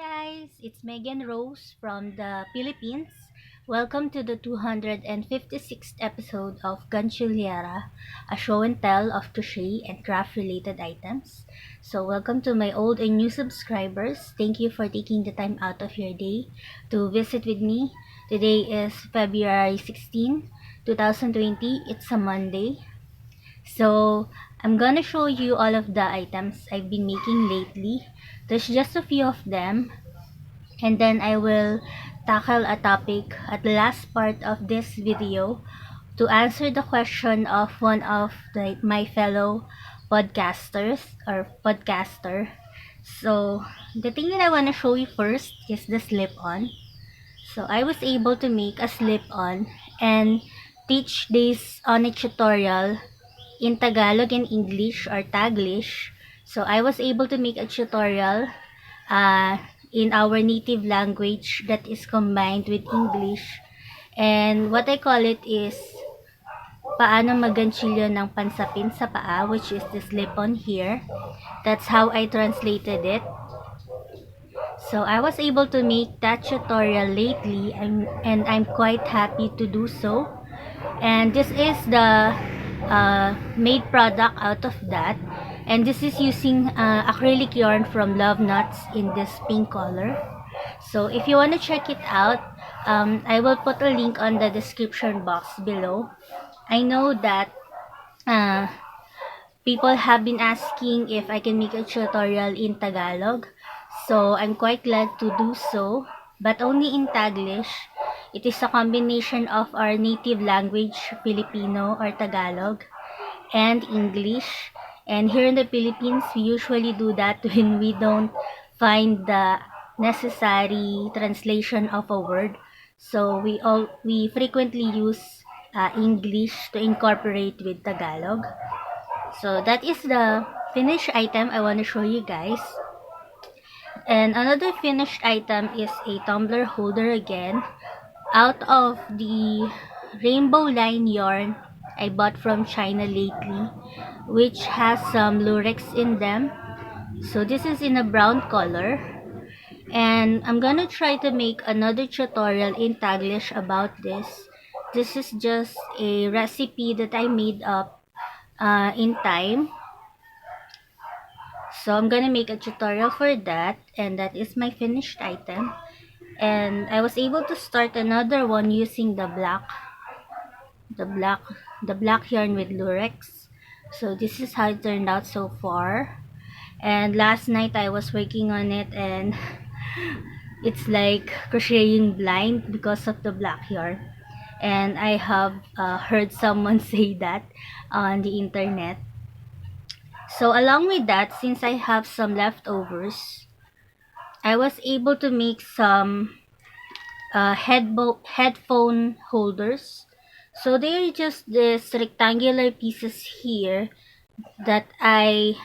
Guys, it's Megan Rose from the Philippines. Welcome to the 256th episode of Gantsilyera, a show and tell of crochet and craft related items. So, welcome to my old and new subscribers. Thank you for taking the time out of your day to visit with me. Today is February 16, 2020. It's a Monday. So, I'm gonna show you all of the items I've been making lately. There's just a few of them, and then I will tackle a topic at the last part of this video to answer the question of one of my fellow podcasters or podcaster. So the thing that I want to show you first is the slip-on. So I was able to make a slip-on and teach this on a tutorial in Tagalog and English or Taglish. So I was able to make a tutorial uh, in our native language that is combined with English. And what I call it is Paano maggantsilyo ng Pansapin sa paa, which is the slip-on here. That's how I translated it. So I was able to make that tutorial lately, and I'm quite happy to do so. And this is the made product out of that, and this is using acrylic yarn from Love Nuts in this pink color. So if you want to check it out, I will put a link on the description box below. I know that uh, people have been asking if I can make a tutorial in Tagalog, so I'm quite glad to do so, but only in Taglish. It is a combination of our native language, Filipino or Tagalog, and English. And here in the Philippines, we usually do that when we don't find the necessary translation of a word. So we frequently use English to incorporate with Tagalog. So that is the finished item I want to show you guys. And another finished item is a tumbler holder again, out of the rainbow line yarn I bought from China lately, which has some lurex in them. So this is in a brown color, and I'm gonna try to make another tutorial in Taglish about this. This is just a recipe that I made up in time. So I'm gonna make a tutorial for that, and that is my finished item. And I was able to start another one using the black yarn with lurex. So this is how it turned out so far. And last night I was working on it, and it's like crocheting blind because of the black yarn. And I have heard someone say that on the internet. So along with that, since I have some leftovers, I was able to make some headphone holders. So they're just these rectangular pieces here that I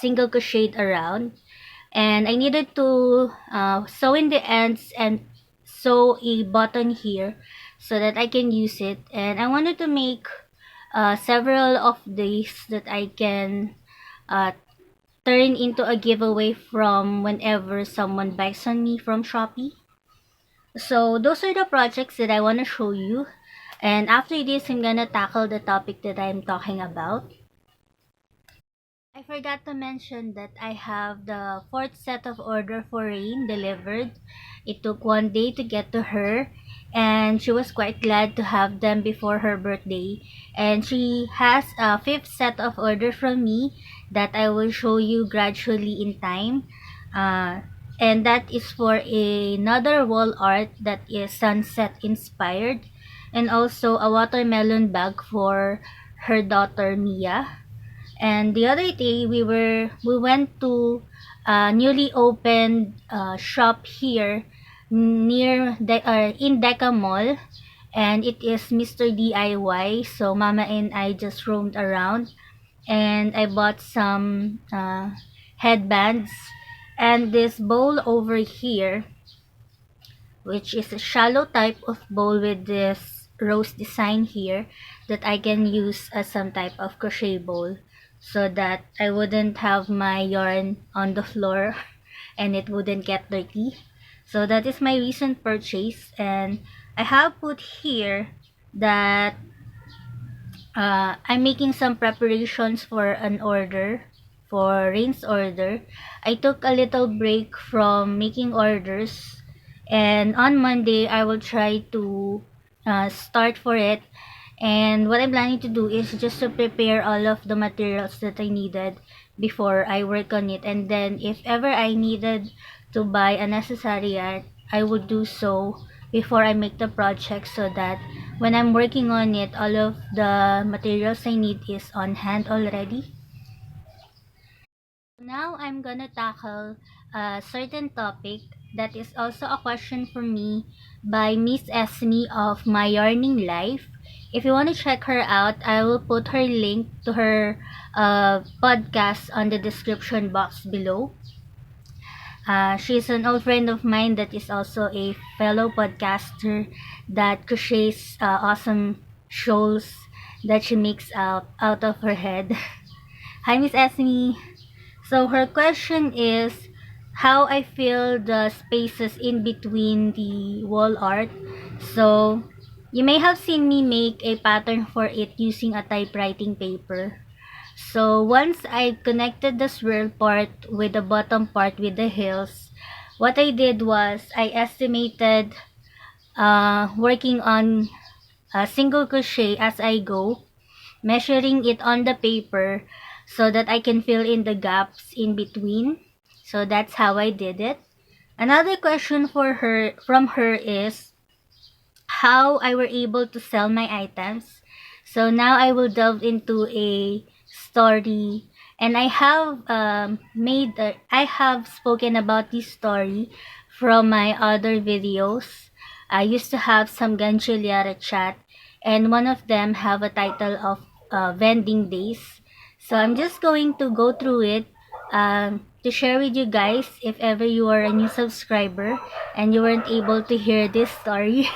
single crocheted around, and I needed to sew in the ends and sew a button here so that I can use it. And I wanted to make several of these that I can turn into a giveaway from whenever someone buys on me from Shopee. So those are the projects that I want to show you, and after this I'm gonna tackle the topic that I'm talking about. I forgot to mention that I have the fourth set of order for Rain delivered. It took 1 day to get to her, and she was quite glad to have them before her birthday. And she has a fifth set of order from me that I will show you gradually in time. And that is for another wall art that is sunset inspired, and also a watermelon bag for her daughter Mia. And the other day we went to a newly opened shop here near in Deca Mall, and it is Mr. DIY. So Mama and I just roamed around, and I bought some headbands and this bowl over here, which is a shallow type of bowl with this rose design here that I can use as some type of crochet bowl so that I wouldn't have my yarn on the floor and it wouldn't get dirty. So that is my recent purchase, and I have put here that I'm making some preparations for an order, for Rain's order. I took a little break from making orders, and on Monday I will try to start for it. And what I'm planning to do is just to prepare all of the materials that I needed before I work on it. And then if ever I needed to buy a necessary art, I would do so before I make the project, so that when I'm working on it, all of the materials I need is on hand already. Now I'm gonna tackle a certain topic that is also a question for me by Miss Esme of My Yarning Life. If you want to check her out, I will put her link to her podcast on the description box below. She's an old friend of mine that is also a fellow podcaster that crochets awesome shows that she makes out of her head. Hi, Miss Esme. So her question is how I fill the spaces in between the wall art. So you may have seen me make a pattern for it using a typewriting paper. So once I connected the swirl part with the bottom part with the heels, what I did was I estimated working on a single crochet as I go, measuring it on the paper so that I can fill in the gaps in between. So that's how I did it. Another question from her is how I were able to sell my items. So now I will delve into a story, and I have spoken about this story from my other videos. I used to have some Gantsilyera chat, and one of them have a title of vending days. So I'm just going to go through it to share with you guys if ever you are a new subscriber and you weren't able to hear this story.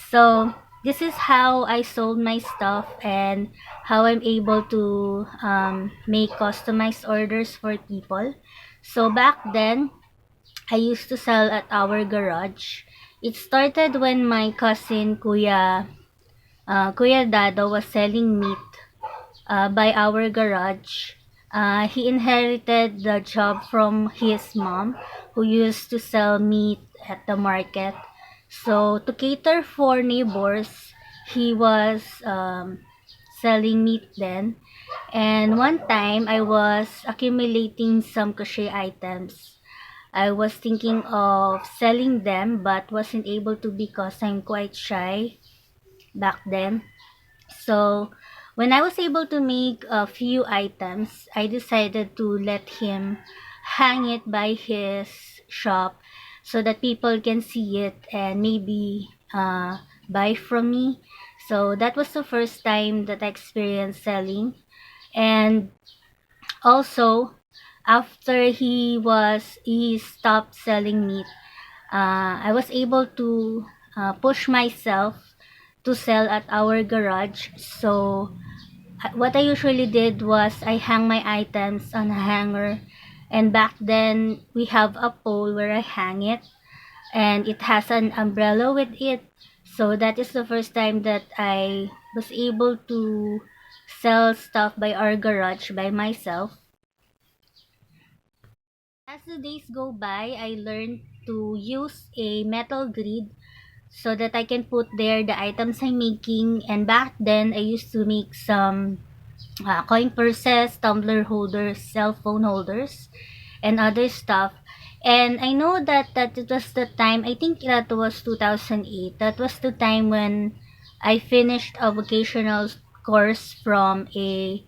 So this is how I sold my stuff and how I'm able to make customized orders for people. So back then, I used to sell at our garage. It started when my cousin Kuya Dado was selling meat by our garage. He inherited the job from his mom, who used to sell meat at the market. So to cater for neighbors, he was selling meat then. And one time, I was accumulating some crochet items. I was thinking of selling them, but wasn't able to because I'm quite shy back then. So when I was able to make a few items, I decided to let him hang it by his shop so that people can see it and maybe buy from me. So that was the first time that I experienced selling. And also, after he stopped selling meat, I was able to push myself to sell at our garage. So what I usually did was I hang my items on a hanger, and back then we have a pole where I hang it, and it has an umbrella with it. So that is the first time that I was able to sell stuff by our garage by myself. As the days go by, I learned to use a metal grid so that I can put there the items I'm making. And back then, I used to make some coin purses, tumbler holders, cell phone holders, and other stuff. And I know that it was the time, I think that was 2008. That was the time when I finished a vocational course from a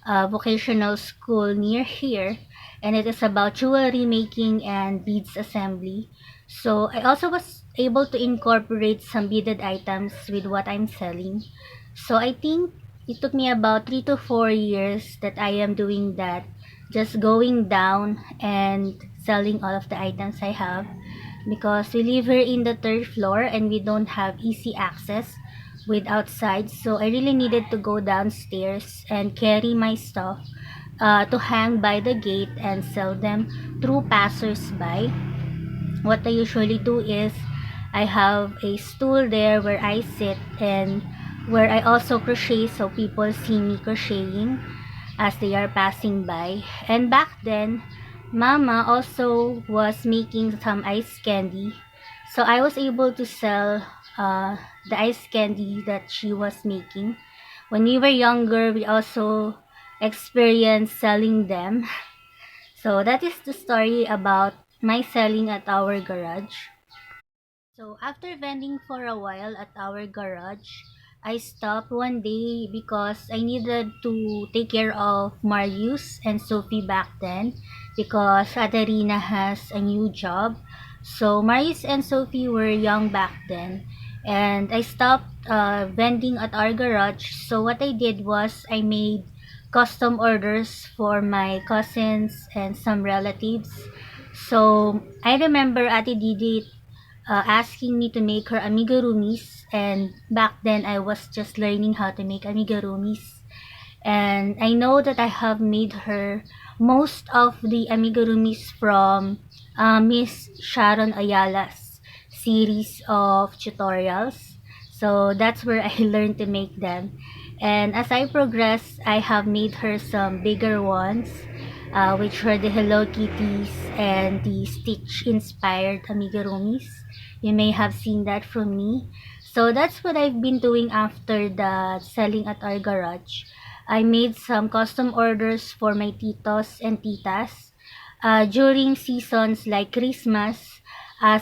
vocational school near here, and it is about jewelry making and beads assembly. So I also was able to incorporate some beaded items with what I'm selling. So I think it took me about 3 to 4 years that I am doing that, just going down and selling all of the items I have, because we live here in the third floor and we don't have easy access with outside. So I really needed to go downstairs and carry my stuff to hang by the gate and sell them through passers-by. What I usually do is I have a stool there where I sit and where I also crochet so people see me crocheting as they are passing by. And back then, Mama also was making some ice candy. So I was able to sell the ice candy that she was making. When we were younger, we also experienced selling them. So that is the story about my selling at our garage. So after vending for a while at our garage, I stopped one day because I needed to take care of Marius and Sophie back then because Katerina has a new job. So Marius and Sophie were young back then, and I stopped vending at our garage. So what I did was I made custom orders for my cousins and some relatives. So I remember Ate Didi asking me to make her amigurumis, and back then I was just learning how to make amigurumis, and I know that I have made her most of the amigurumis from Miss Sharon Ayala's series of tutorials. So that's where I learned to make them, and as I progress I have made her some bigger ones, which were the Hello Kitties and the Stitch inspired amigurumis. You may have seen that from me. So that's what I've been doing after the selling at our garage. I made some custom orders for my titos and titas during seasons like Christmas,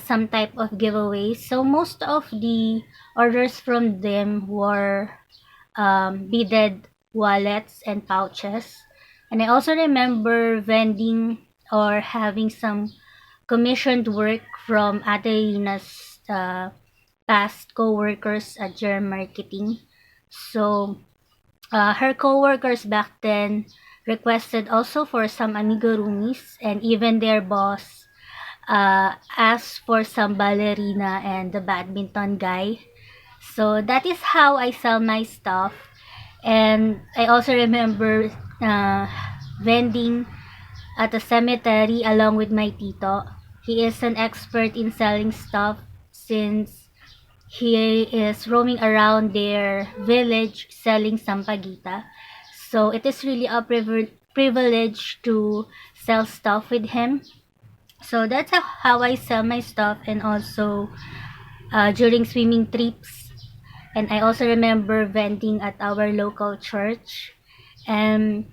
some type of giveaways. So most of the orders from them were beaded wallets and pouches. And I also remember vending or having some commissioned work from Adelina's past co-workers at Germ Marketing. So her co-workers back then requested also for some amigurumis, and even their boss asked for some ballerina and the badminton guy. So that is how I sell my stuff. And I also remember vending at a cemetery along with my tito. He is an expert in selling stuff since he is roaming around their village selling sampagita. So it is really a privilege to sell stuff with him. So that's how I sell my stuff, and also during swimming trips. And I also remember vending at our local church. And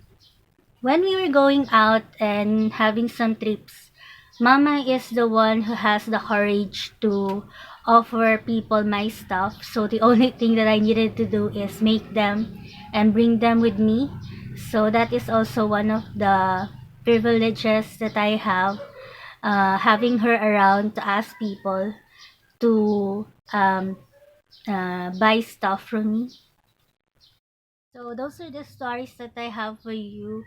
when we were going out and having some trips, Mama is the one who has the courage to offer people my stuff. So the only thing that I needed to do is make them and bring them with me. So that is also one of the privileges that I have, having her around to ask people to buy stuff from me. So those are the stories that I have for you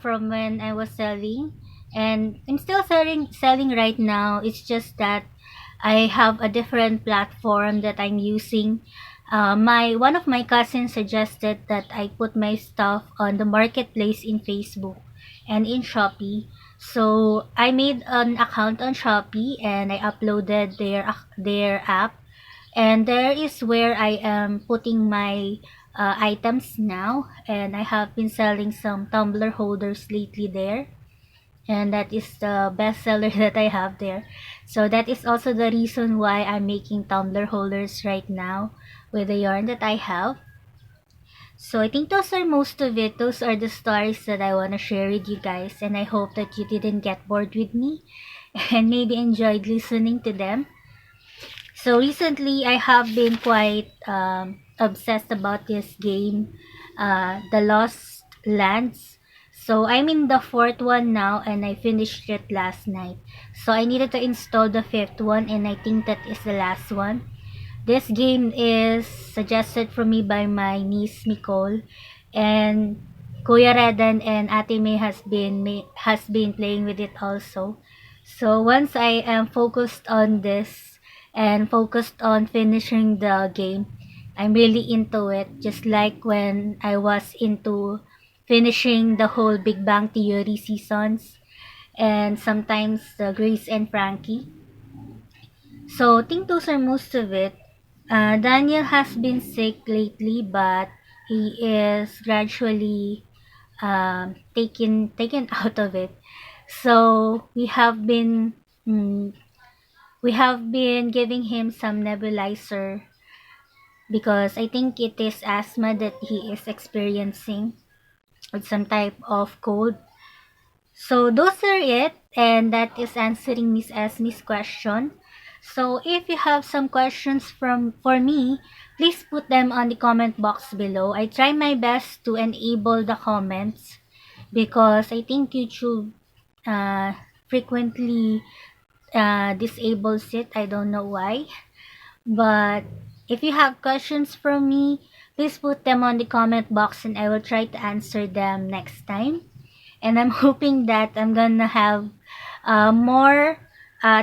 from when I was selling, and I'm still selling right now. It's just that I have a different platform that I'm using. My one of my cousins suggested that I put my stuff on the marketplace in Facebook and in Shopee. So I made an account on Shopee and I uploaded their app, and there is where I am putting my items now, and I have been selling some tumbler holders lately there, and that is the best seller that I have there. So that is also the reason why I'm making tumbler holders right now with the yarn that I have. So I think those are most of it. Those are the stories that I want to share with you guys, and I hope that you didn't get bored with me and maybe enjoyed listening to them. So recently, I have been quite obsessed about this game, The Lost Lands. So I'm in the fourth one now, and I finished it last night. So I needed to install the fifth one, and I think that is the last one. This game is suggested for me by my niece Nicole, and Kuya Redan and Ate May has been playing with it also. So once I am focused on this and focused on finishing the game, I'm really into it. Just like when I was into finishing the whole Big Bang Theory seasons, and sometimes the Grace and Frankie. So I think those are most of it. Daniel has been sick lately, but he is gradually taken out of it. So mm, we have been giving him some nebulizer because I think it is asthma that he is experiencing with some type of cold. So those are it, and that is answering Miss Esme's question. So if you have some questions for me, please put them on the comment box below. I try my best to enable the comments because I think YouTube frequently disables it. I don't know why. But if you have questions from me, please put them on the comment box and I will try to answer them next time. And I'm hoping that I'm gonna have more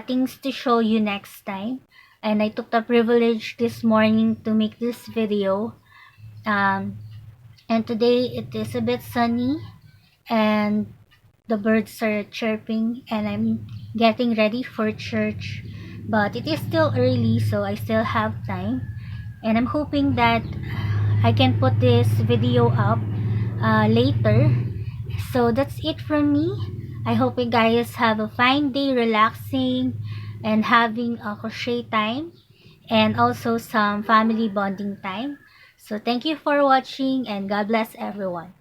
things to show you next time. And I took the privilege this morning to make this video. And today it is a bit sunny and the birds are chirping and I'm getting ready for church. But it is still early, so I still have time. And I'm hoping that I can put this video up later. So that's it from me. I hope you guys have a fine day relaxing and having a crochet time and also some family bonding time. So thank you for watching and God bless everyone.